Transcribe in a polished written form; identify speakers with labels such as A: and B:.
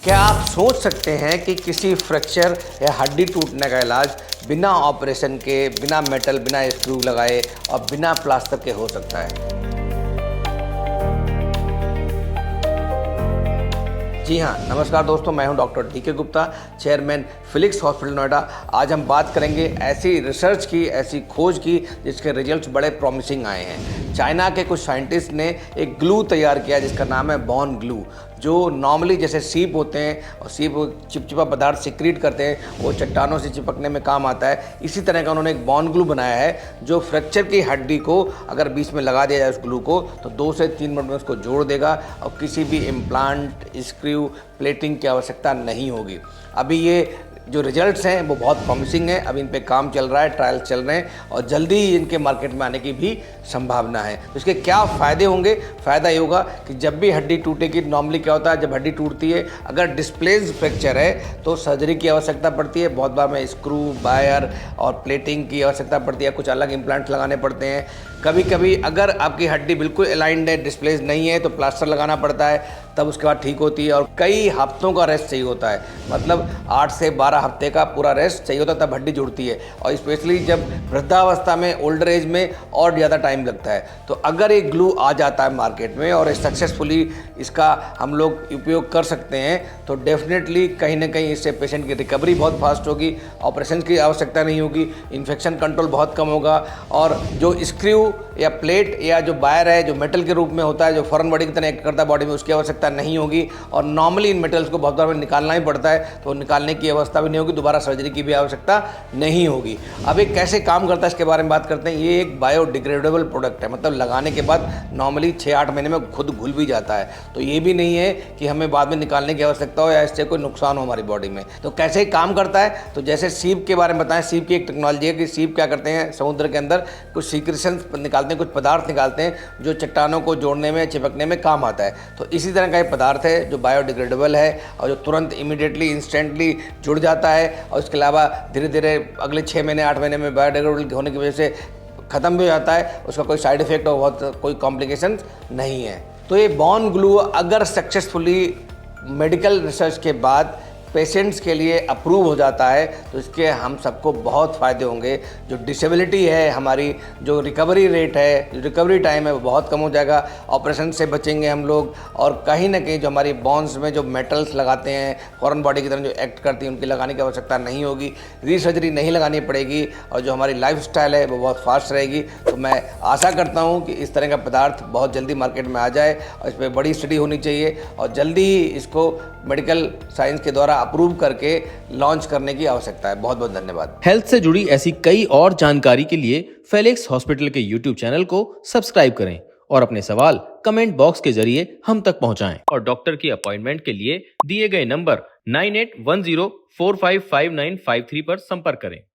A: क्या आप सोच सकते हैं कि किसी फ्रैक्चर या हड्डी टूटने का इलाज बिना ऑपरेशन के, बिना मेटल, बिना स्क्रू लगाए और बिना प्लास्टर के हो सकता है? जी हाँ, नमस्कार दोस्तों, मैं हूं doctor DK. Gupta, chairman Felix hospital Noida. आज हम बात करेंगे ऐसी रिसर्च की, ऐसी खोज की जिसके रिजल्ट्स बड़े प्रॉमिसिंग आए हैं। चाइना के कुछ साइंटिस्ट ने एक ग्लू तैयार किया जिसका नाम है बॉन ग्लू, जो नॉर्मली जैसे सीप होते हैं और सीप चिपचिपा पदार्थ सिक्रीट करते हैं, वो चट्टानों से चिपकने में काम आता है। इसी तरह का उन्होंने एक बॉन ग्लू बनाया है जो फ्रैक्चर की हड्डी को अगर बीच में लगा दिया जाए उस ग्लू को, तो 2 से 3 मिनट में उसको जोड़ देगा और किसी भी इम्प्लांट, स्क्रू, प्लेटिंग की आवश्यकता नहीं होगी। अभी ये जो रिजल्ट्स हैं वो बहुत प्रॉमिसिंग हैं। अभी इन पे काम चल रहा है, ट्रायल चल रहे हैं और जल्दी ही इनके मार्केट में आने की भी संभावना है। तो इसके क्या फ़ायदे होंगे? फ़ायदा ये होगा कि जब भी हड्डी टूटेगी, नॉर्मली क्या होता है जब हड्डी टूटती है, अगर डिस्प्लेस्ड फ्रैक्चर है तो सर्जरी की आवश्यकता पड़ती है। बहुत बार में स्क्रू, वायर और प्लेटिंग की आवश्यकता पड़ती है, कुछ अलग इम्प्लांट लगाने पड़ते हैं। कभी कभी अगर आपकी हड्डी बिल्कुल अलाइंड है, डिस्प्लेस नहीं है, तो प्लास्टर लगाना पड़ता है, तब उसके बाद ठीक होती है। और कई हफ्तों का रेस्ट चाहिए होता है, मतलब 8 से 12 हफ्ते का पूरा रेस्ट चाहिए होता है, तब हड्डी जुड़ती है। और स्पेशली जब वृद्धावस्था में, ओल्डर एज में और ज़्यादा टाइम लगता है। तो अगर एक ग्लू आ जाता है मार्केट में और सक्सेसफुली इसका हम लोग उपयोग कर सकते हैं, तो डेफिनेटली कहीं ना कहीं इससे पेशेंट की रिकवरी बहुत फास्ट होगी, ऑपरेशन की आवश्यकता नहीं होगी, इन्फेक्शन कंट्रोल बहुत कम होगा। और जो स्क्रू या प्लेट या जो वायर है, जो मेटल के रूप में होता है, जो फॉरेन बॉडी की तरह एक्ट करता है बॉडी में, उसकी आवश्यकता नहीं होगी। और नॉर्मली इन मेटल्स को बहुत बार में निकालना ही पड़ता है, तो निकालने की अवस्था भी नहीं होगी, दोबारा सर्जरी की भी आवश्यकता नहीं होगी। अब ये कैसे काम करता है इसके बारे में बात करते हैं। ये एक बायोडिग्रेडेबल प्रोडक्ट है, मतलब लगाने के बाद नॉर्मली 6-8 महीने में खुद घुल भी जाता है। तो ये भी नहीं है कि हमें बाद में निकालने की आवश्यकता हो या इससे कोई नुकसान हो हमारी बॉडी में। तो कैसे काम करता है, तो जैसे सीप के बारे में बताएं। सीप की एक टेक्नोलॉजी है कि सीप क्या करते हैं, समुद्र के अंदर कुछ सीक्रेशन निकालते हैं, कुछ पदार्थ निकालते हैं जो चट्टानों को जोड़ने में, चिपकने में काम आता है। तो इसी तरह का एक पदार्थ है जो बायोडिग्रेडेबल है और जो तुरंत इमीडिएटली, इंस्टेंटली जुड़ जाता है। और इसके अलावा धीरे धीरे अगले 6 महीने, 8 महीने में बायोडिग्रेडेबल होने की वजह से ख़त्म भी हो जाता है। उसका कोई साइड इफेक्ट और बहुत कोई कॉम्प्लिकेशन नहीं है। तो ये बॉन ग्लू अगर सक्सेसफुली मेडिकल रिसर्च के बाद पेशेंट्स के लिए अप्रूव हो जाता है, तो इसके हम सबको बहुत फ़ायदे होंगे। जो डिसेबिलिटी है हमारी, जो रिकवरी रेट है, जो रिकवरी टाइम है, वो बहुत कम हो जाएगा। ऑपरेशन से बचेंगे हम लोग। और कहीं ना कहीं जो हमारी बोन्स में जो मेटल्स लगाते हैं, फॉरेन बॉडी की तरह जो एक्ट करती हैं, उनकी लगाने की आवश्यकता नहीं होगी, रीसर्जरी नहीं लगानी पड़ेगी और जो हमारी लाइफस्टाइल है वो बहुत फास्ट रहेगी। तो मैं आशा करता हूँ कि इस तरह का पदार्थ बहुत जल्दी मार्केट में आ जाए और इस पर बड़ी स्टडी होनी चाहिए और जल्दी ही इसको मेडिकल साइंस के द्वारा अप्रूव करके लॉन्च करने की आवश्यकता है। बहुत बहुत धन्यवाद।
B: हेल्थ से जुड़ी ऐसी कई और जानकारी के लिए फेलिक्स हॉस्पिटल के YouTube चैनल को सब्सक्राइब करें और अपने सवाल कमेंट बॉक्स के जरिए हम तक पहुंचाएं। और डॉक्टर की अपॉइंटमेंट के लिए दिए गए नंबर 9810455953 पर संपर्क करें।